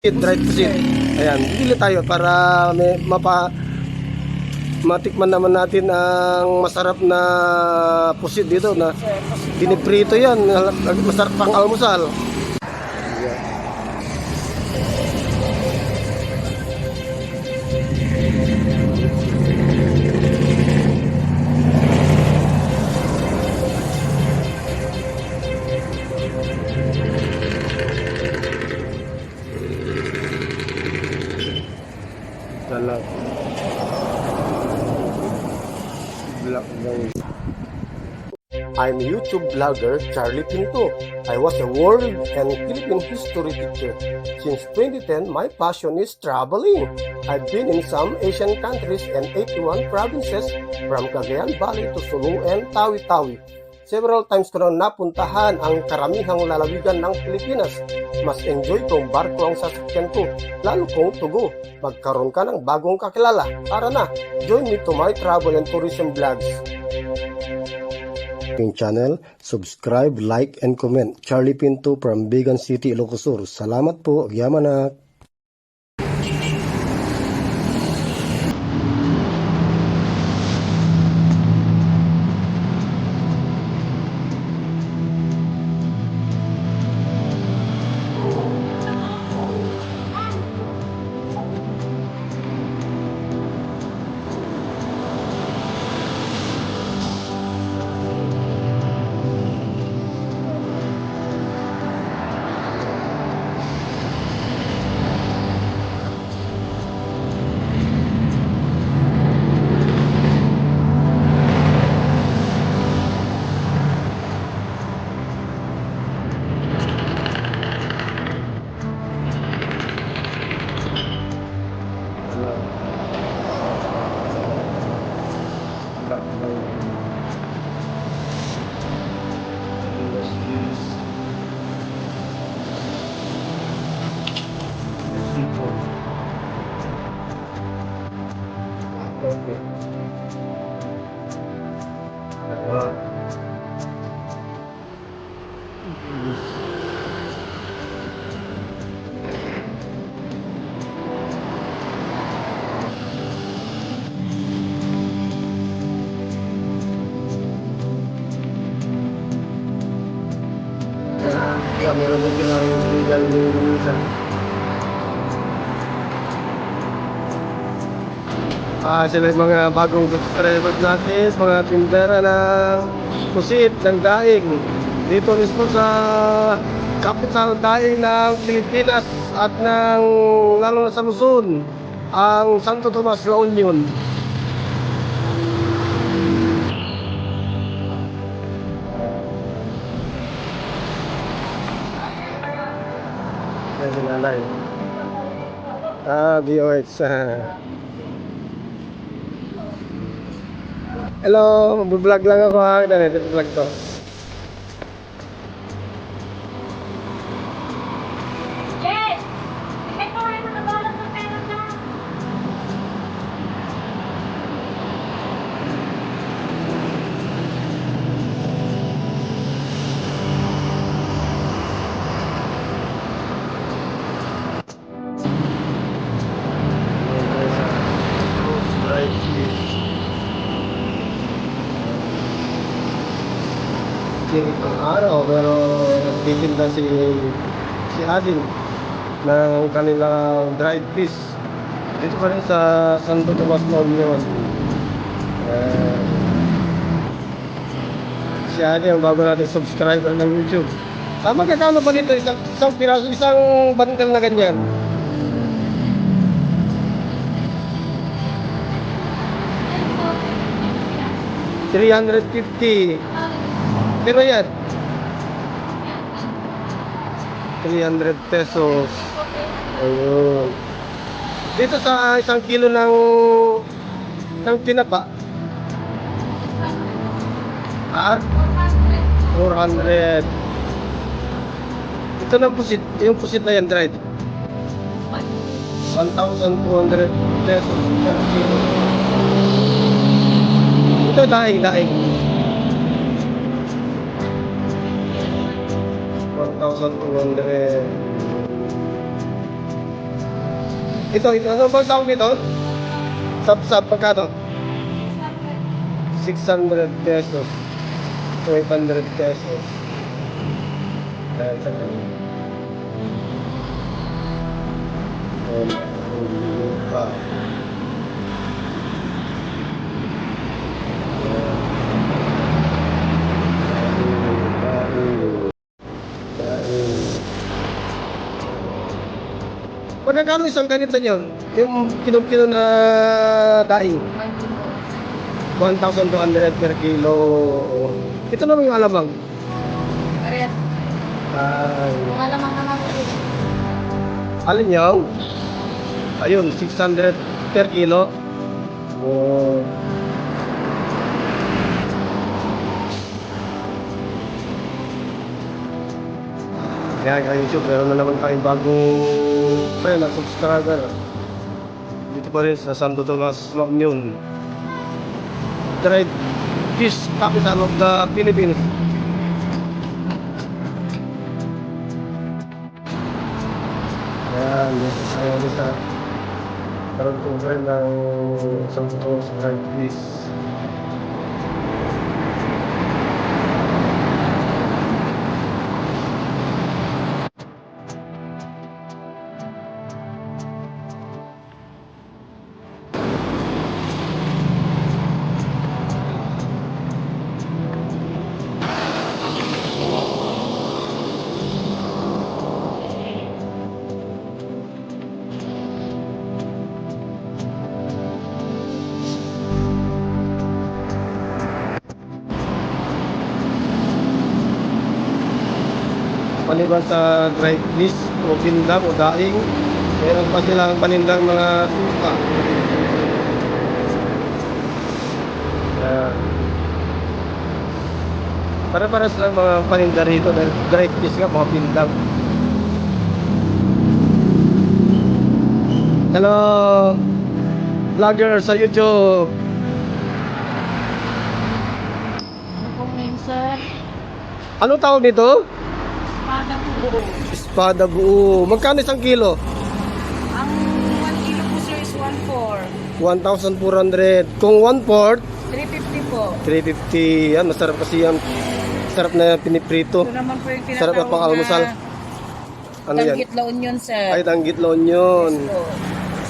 Dried pusit. Ayan, bibili tayo para may matikman naman natin ang masarap na pusit dito na piniprito yan. Masarap pang almusal. Dalag. I'm YouTube vlogger Charlie Pinto. I was a world and Philippine history teacher. Since 2010, my passion is traveling. I've been in some Asian countries and 81 provinces from Cagayan Valley to Sulu and Tawi-Tawi. Several times ko na napuntahan ang karamihang lalawigan ng Pilipinas. Mas enjoy kong barko ang sasakyan ko, lalo kong tugo. Magkaroon ka ng bagong kakilala. Tara na, join me to my travel and tourism vlogs. Channel, subscribe, like, and comment. Charlie Pinto from Bigan City, Ilocos Sur. Salamat po, Yamanak. Meron din ang legal minsan. Sila yung mga bagong subscribers natin, mga tindera ng pusit, ng daing. Dito mismo sa capital daing ng Pilipinas at ng lalo na sa Luzon, ang Santo Tomas La Union. Yan si nanay. DOH. Hello, mag-vlog lang ako ha. Vlog to. Yes! Ito ay nakabalot ng pera na. Ang araw pero nagtitinda si Adin ng kanilang dried fish dito pa rin sa Santo Tomas La Union. Si Adin ang bago natin subscriber ng YouTube. Magkakano ba nito? Isang piraso, isang bundle na ganyan? 350. Pero yan 300 pesos. Ayun. Dito sa isang kilo ng tinapa 400. Ito na pusit, yung pusit na yan dried 1,200 pesos per kilo. Ito daing 1,200. Ito, ano bang tawag nito? Sab-sab, pagkano? 600 pesos. 500 pesos. Dahil sa ganun. Pa. Magkano isang ganito nyo? Yung kilo-kilo na daing? 1,200 per kilo. Ito naman yung alamang. Karet. Ay. Kung alamang naman po. Alin yung? Ayun, 600 per kilo. Oh. Kaya ka YouTube, meron na naman tayong bagong friend at subscriber. Dito pa rin sa Santo Tomas, La Union. Dried fish capital of the Philippines. Ayan, dito tayo ulit sa karoon kong friend ng Santo Tomas dried fish. Maliban sa dried fish o pindang o daing, meron pa silang panindang mga suka. Ayan. Para-para silang mga paninda rito dahil dried fish nga, mga pindang. Hello, vlogger sa YouTube. Ano pong name, sir? Anong tawag nito? Espada po. Espada buo. Magkano isang kilo? Ang 1 kilo po, sir, is 1/4. 1,400. Kung 1/4, 350 po. 350. Yan, masarap kasi yan. Sarap na piniprito. Ito naman po yung Sarap na tinatawag pang almusal. Ano yan? Danggit la onion, sir. Ay, danggit la onion. Yes po.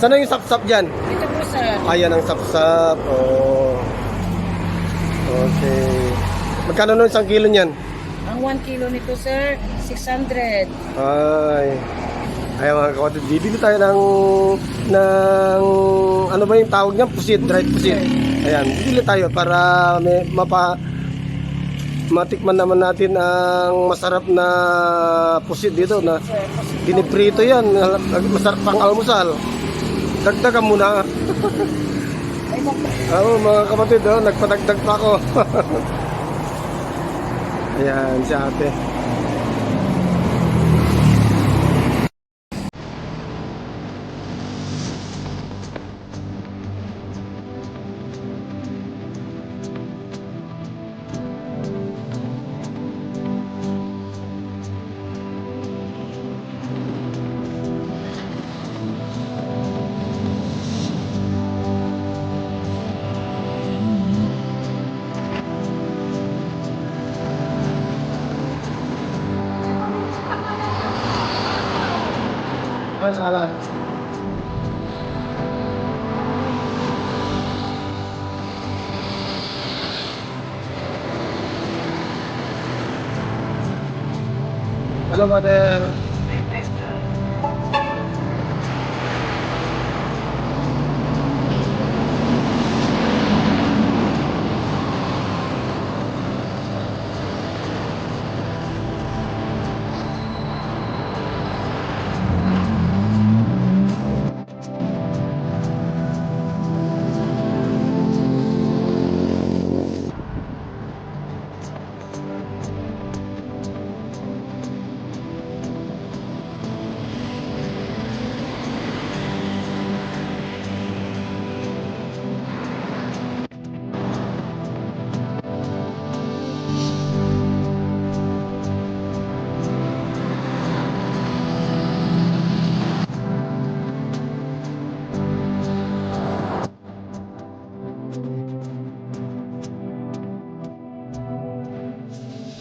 Sana yung sapsap dyan? Ito po, sir. Ayan ang sapsap. Oh. Okay. Magkano nun isang kilo niyan? Ang 1 kilo nito, sir, 600. Ay. Ay mga kapatid, bibili tayo ng ano ba yung tawag niyan? Pusit, dried pusit. Ayan, bibili tayo para may matikman naman natin ang masarap na pusit dito na Sir, kasi piniprito yan. Masarap pang almusal. Dagdagan muna. ay, Oo, mga kapatid, oh, nagpadagdag pa ako. Ayan, si ate. Ay, salah. Halo, Mother.